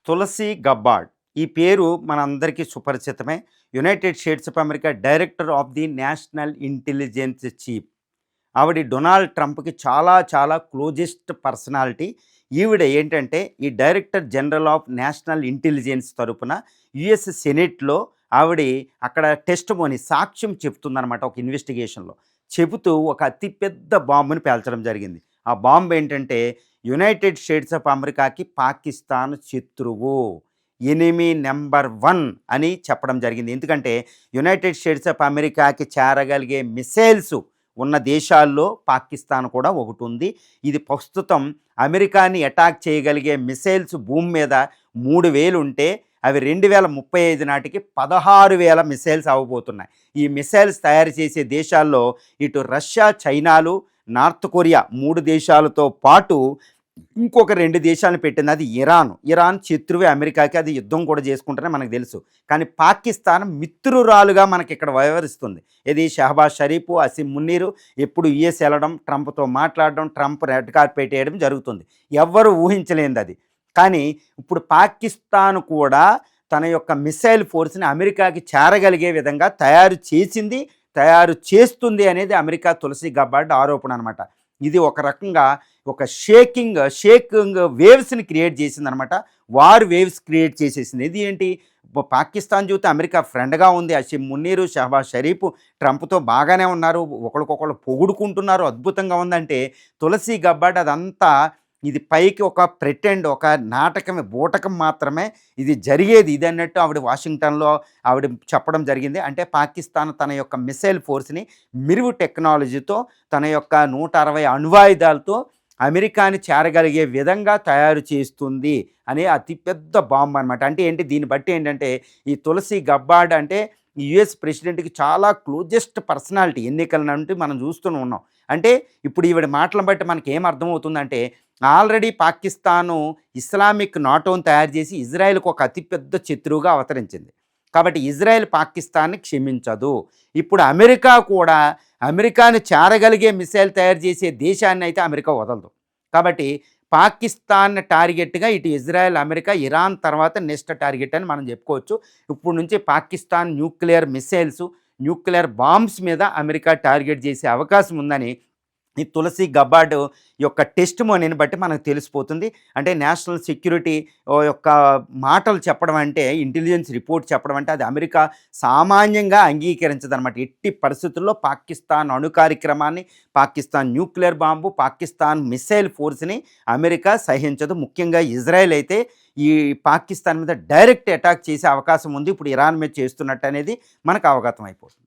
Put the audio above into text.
తులసి Gabbard. ఈ పేరు మనందరికీ సుపరిచితమే. United States of America director of the national intelligence chief. ఆవిడ డొనాల్డ్ ట్రంప్‌కి చాలా చాలా క్లోజెస్ట్ పర్సనాలిటీ. ఈవిడ ఏంటంటే ఈ director general of national intelligence తరపున యూఎస్ సెనేట్‌లో ఆవిడ అక్కడ టెస్టిమోనీ సాక్ష్యం చెప్తుందనమాట ఒక ఇన్వెస్టిగేషన్‌లో. చెబుతూ ఒక అతి పెద్ద బాంబుని పేల్చడం జరిగింది. ఆ బాంబ్ ఏంటంటే యునైటెడ్ స్టేట్స్ ఆఫ్ అమెరికాకి పాకిస్తాన్ శత్రువు. ఎనిమీ నంబర్ 1 అని చెప్పడం జరిగింది. ఎందుకంటే యునైటెడ్ స్టేట్స్ ఆఫ్ అమెరికాకి చేరగలిగే మిసైల్స్ ఉన్న దేశాల్లో పాకిస్తాన్ కూడా ఒకటి ఉంది. ఇది ప్రస్తుతం అమెరికాని అటాక్ చేయగలిగే మిసైల్స్ భూమి మీద 3000 ఉంటే అవి 2035 నాటికి 16,000 మిసైల్స్ అవ్వబోతున్నాయి. ఈ మిసైల్స్ తయారు చేసే దేశాల్లో ఇటు రష్యా, చైనాలు, నార్త్ కొరియా 3 దేశాలతో పాటు ఇంకొక 2 దేశాలను పెట్టింది. అది ఇరాన్. ఇరాన్ శత్రువే అమెరికాకి. అది యుద్ధం కూడా చేసుకుంటేనే మనకు తెలుసు. కానీ పాకిస్తాన్ మిత్రురాలుగా మనకి ఇక్కడ వ్యవహరిస్తుంది. ఇది షహబాజ్ షరీఫ్, అసీం మున్నీరు ఎప్పుడు యుఎస్ వెళ్ళడం, ట్రంప్తో మాట్లాడడం, ట్రంప్ రెడ్ కార్పెట్ వేయడం జరుగుతుంది. ఎవ్వరూ ఊహించలేనిది అది. కానీ ఇప్పుడు పాకిస్తాన్ కూడా తన యొక్క మిసైల్ ఫోర్స్ని అమెరికాకి చేరగలిగే విధంగా తయారు చేసింది, తయారు చేస్తుంది అనేది అమెరికా తులసి గబ్బార్డ్ ఆరోపణ అనమాట. ఇది ఒక రకంగా ఒక షేకింగ్ వేవ్స్ని క్రియేట్ చేసిందనమాట. వార్ వేవ్స్ క్రియేట్ చేసేసింది. ఇది ఏంటి, పాకిస్తాన్ చూస్తే అమెరికా ఫ్రెండ్గా ఉంది. అసీం మున్నీరు, షహబాజ్ షరీఫ్ ట్రంప్తో బాగానే ఉన్నారు, ఒకరికొకరు పొగుడుకుంటున్నారు, అద్భుతంగా ఉందంటే తులసి గబ్బార్డ్ అదంతా ఇది పైకి ఒక ఒక నాటకమే, బూటకం మాత్రమే, ఇది జరిగేది ఇది అన్నట్టు ఆవిడ వాషింగ్టన్లో ఆవిడ చెప్పడం జరిగింది. అంటే పాకిస్తాన్ తన యొక్క మిసైల్ ఫోర్స్ని మిరువు టెక్నాలజీతో తన యొక్క 160 అణ్వాయుధాలతో అమెరికాని చేరగలిగే విధంగా తయారు చేస్తుంది అనే అతిపెద్ద బాంబు అనమాట. అంటే ఏంటి, దీన్ని బట్టి ఏంటంటే ఈ తులసి గబ్బార్డ్ అంటే యుఎస్ ప్రెసిడెంట్కి చాలా క్లోజెస్ట్ పర్సనాలిటీ. ఎన్నికల నుండి మనం చూస్తూనే ఉన్నాం. అంటే ఇప్పుడు ఈవిడ మాటలను బట్టి మనకి ఏం అర్థమవుతుందంటే ఆల్రెడీ పాకిస్తాను ఇస్లామిక్ నాటోని తయారు చేసి ఇజ్రాయెల్కి ఒక అతిపెద్ద శత్రువుగా అవతరించింది. కాబట్టి ఇజ్రాయెల్ పాకిస్తాన్ని క్షమించదు. ఇప్పుడు అమెరికా కూడా అమెరికాని చేరగలిగే మిసైల్ తయారు చేసే దేశాన్ని అయితే అమెరికా వదలదు. కాబట్టి పాకిస్తాన్ టార్గెట్గా ఇటు ఇజ్రాయెల్, అమెరికా, ఇరాన్ తర్వాత నెక్స్ట్ టార్గెట్ అని మనం చెప్పుకోవచ్చు. ఇప్పుడు నుంచి Pakistan nuclear missiles, nuclear bombs మీద అమెరికా టార్గెట్ చేసే అవకాశం ఉందని ఈ తులసి గబ్బార్డ్ యొక్క టెస్టిమోనీని బట్టి మనకు తెలిసిపోతుంది. అంటే నేషనల్ సెక్యూరిటీ యొక్క మాటలు చెప్పడం అంటే, ఇంటెలిజెన్స్ రిపోర్ట్ చెప్పడం అంటే అది అమెరికా సామాన్యంగా అంగీకరించదనమాట. ఎట్టి పరిస్థితుల్లో పాకిస్తాన్ అణు కార్యక్రమాన్ని, Pakistan nuclear bomb, Pakistan missile ఫోర్స్ని అమెరికా సహించదు. ముఖ్యంగా ఇజ్రాయెల్ అయితే ఈ పాకిస్తాన్ మీద డైరెక్ట్ అటాక్ చేసే అవకాశం ఉంది. ఇప్పుడు ఇరాన్ మీద చేస్తున్నట్టు అనేది మనకు అవగతం అయిపోతుంది.